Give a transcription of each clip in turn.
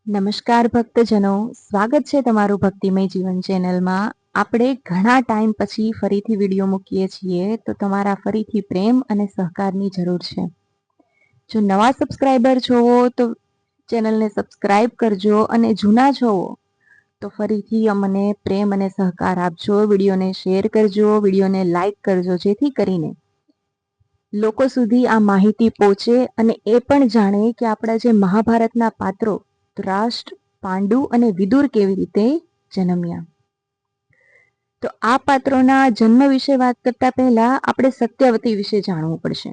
નમસ્કાર ભક્તજનો, સ્વાગત છે તમારું ભક્તિમય જીવન ચેનલમાં. આપણે ઘણા ટાઈમ પછી ફરીથી વિડીયો મૂકીએ છીએ, તો તમારા ફરીથી પ્રેમ અને સહકારની જરૂર છે. જો નવા સબસ્ક્રાઈબર છો તો ચેનલને સબસ્ક્રાઈબ કરજો, અને જૂના છો તો ફરીથી અમને પ્રેમ અને સહકાર આપજો. વિડીયોને શેર કરજો, વિડીયોને લાઈક કરજો, જેથી કરીને લોકો સુધી આ માહિતી પહોંચે અને એ પણ જાણે કે આપણા જે મહાભારતના પાત્રો ધૃતરાષ્ટ્ર, પાંડુ અને વિદુર કેવી રીતે જન્મ્યા. તો આ પાત્રોના જન્મ વિશે વાત કરતા પહેલા આપણે સત્યવતી વિશે જાણવું પડશે.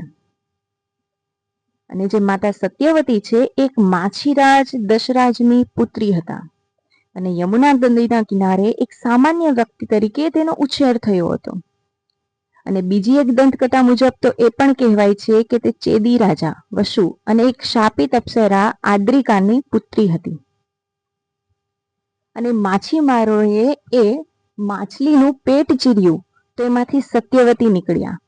અને જે માતા સત્યવતી છે એક માછીરાજ દશરાજની પુત્રી હતા, અને યમુના નદીના કિનારે એક સામાન્ય વ્યક્તિ તરીકે તેનો ઉછેર થયો હતો. અને બીજી એક દંતકથા મુજબ તો એ પણ કહેવાય છે કે તે ચેદી રાજા વસુ અને એક શાપિત અપ્સરા આદ્રિકાની પુત્રી હતી. અને માછીમારોએ એ માછલીનું પેટ ચીર્યું તો એમાંથી સત્યવતી નીકળ્યા,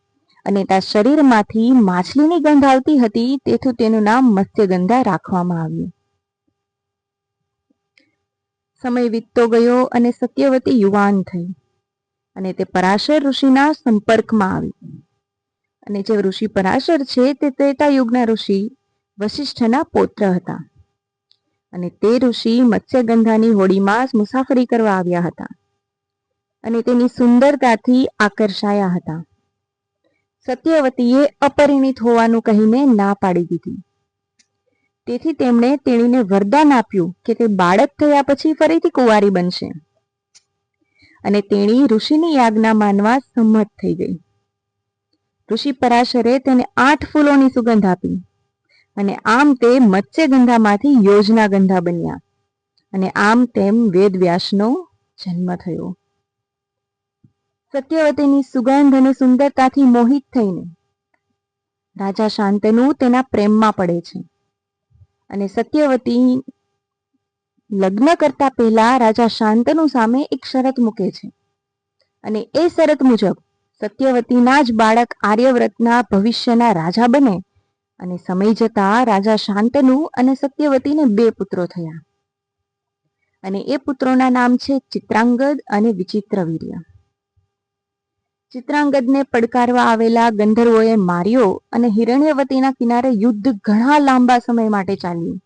અને ત્યાં શરીરમાંથી માછલીની ગંધ આવતી હતી, તેથી તેનું નામ મત્સ્યગંધા રાખવામાં આવ્યું. સમય વીતતો ગયો અને સત્યવતી યુવાન થઈ, અને તે પરાશર ઋષિના સંપર્કમાં આવી. અને જે ઋષિ પરાશર છે તે ત્રેતા યુગના ઋષિ વશિષ્ઠના પૌત્ર હતા. અને તે ઋષિ મત્સ્યગંધાની હોડીમાં મુસાફરી કરવા આવ્યા હતા, અને તેની સુંદરતાથી આકર્ષાયા હતા. સત્યવતીએ અપરિણિત હોવાનું કહીને ના પાડી દીધી. તેથી તેમણે તેણીને વરદાન આપ્યું કે તે બાળક થયા પછી ફરીથી કુંવારી બનશે. અને તેણી ઋષિની આજ્ઞા માનવા સંમત થઈ ગઈ. ઋષિ પરાશરે તેને 8 ફૂલોની સુગંધ આપી, અને આમ તે મત્સ્યગંધામાંથી યોજનાગંધા બન્યા. અને આમ તેમ વેદવ્યાસનો જન્મ થયો. સત્યવતીની સુગંધ અને સુંદરતાથી મોહિત થઈને રાજા શાંતનુ તેના પ્રેમમાં પડે છે. અને સત્યવતી લગ્ન કરતા પહેલા રાજા શાંતનુ સામે એક શરત મૂકે છે, અને એ શરત મુજબ સત્યવતીના જ બાળક આર્યવ્રતના ભવિષ્યના રાજા બને. અને સમય જતા રાજા શાંતનુ અને સત્યવતીને 2 પુત્રો થયા, અને એ પુત્રોના નામ છે ચિત્રાંગદ અને વિચિત્રવીર્ય. ચિત્રાંગદને પડકારવા આવેલા ગંધર્વોએ માર્યો, અને હિરણ્યવતીના કિનારે યુદ્ધ ઘણા લાંબા સમય માટે ચાલ્યું.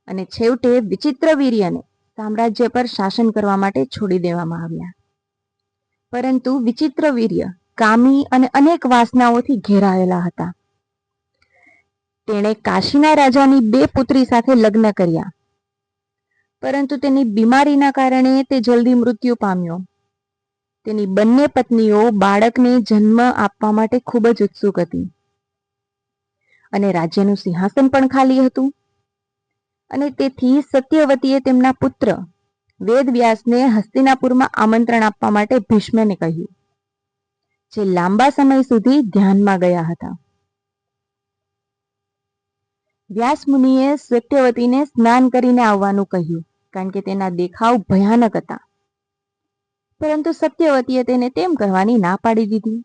અને છેવટે વિચિત્રવીર્યને સામ્રાજ્ય પર શાસન કરવા માટે છોડી દેવામાં આવ્યા. પરંતુ વિચિત્રવીર્ય કામી અને અનેક વાસનાઓથી ઘેરાયેલા હતા. તેણે કાશીના રાજાની 2 પુત્રી સાથે લગ્ન કર્યા, પરંતુ તેની બીમારીના કારણે તે જલ્દી મૃત્યુ પામ્યો. તેની બંને પત્નીઓ બાળકને જન્મ આપવા માટે ખૂબ જ ઉત્સુક હતી, અને રાજ્યનું સિંહાસન પણ ખાલી હતું. અને તેથી સત્યવતીએ તેમના પુત્ર વેદવ્યાસને હસ્તિનાપુરમાં આમંત્રણ આપવા માટે ભીષ્મને કહ્યું, જે લાંબા સમય સુધી ધ્યાનમાં ગયા હતા. વ્યાસ મુનિએ સત્યવતીને સ્નાન કરીને આવવાનું કહ્યું, કારણ કે તેના દેખાવ ભયાનક હતા. પરંતુ સત્યવતીએ તેને તેમ કરવાની ના પાડી દીધી.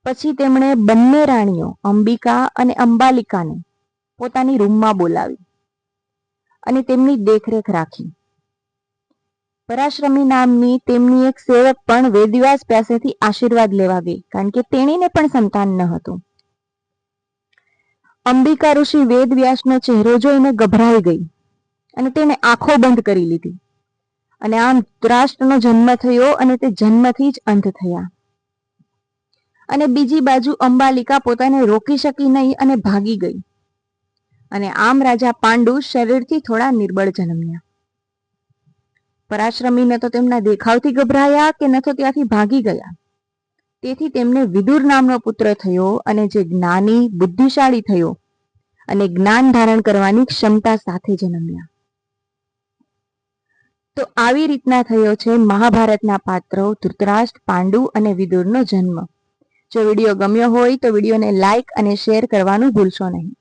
પછી તેમણે બંને રાણીઓ અંબિકા અને અંબાલિકાને પોતાની રૂમમાં બોલાવી અને તેમની દેખરેખ રાખી. પરાશ્રમી નામની તેમની એક સેવક પણ વેદવ્યાસ પાસેથી આશીર્વાદ લેવા ગઈ, કારણ કે તેણીને પણ સંતાન ન હતું. અંબિકા ઋષિ વેદવ્યાસનો ચહેરો જોઈને ગભરાઈ ગઈ, અને તેને આંખો બંધ કરી લીધી. અને આમ ધૃતરાષ્ટ્રનો જન્મ થયો, અને તે જન્મથી જ અંધ થયા. અને બીજી બાજુ અંબાલિકા પોતાને રોકી શકી નહીં અને ભાગી ગઈ. અને આમ રાજા પાંડુ શરીરથી થોડા નિર્બળ જન્મ્યા. પરાશ્રમી ન તો તેમના દેખાવથી ગભરાયા કે ન તો ત્યાંથી ભાગી ગયા. તેથી તેમને વિદુર નામનો પુત્ર થયો, અને જે જ્ઞાની બુદ્ધિશાળી થયો અને જ્ઞાન ધારણ કરવાની ક્ષમતા સાથે જન્મ્યા. તો આવી રીતના થયો છે મહાભારતના પાત્રો ધૃતરાષ્ટ્ર, પાંડુ અને વિદુરનો જન્મ. જો વિડીયો ગમ્યો હોય તો વિડીયોને લાઈક અને શેર કરવાનું ભૂલશો નહીં.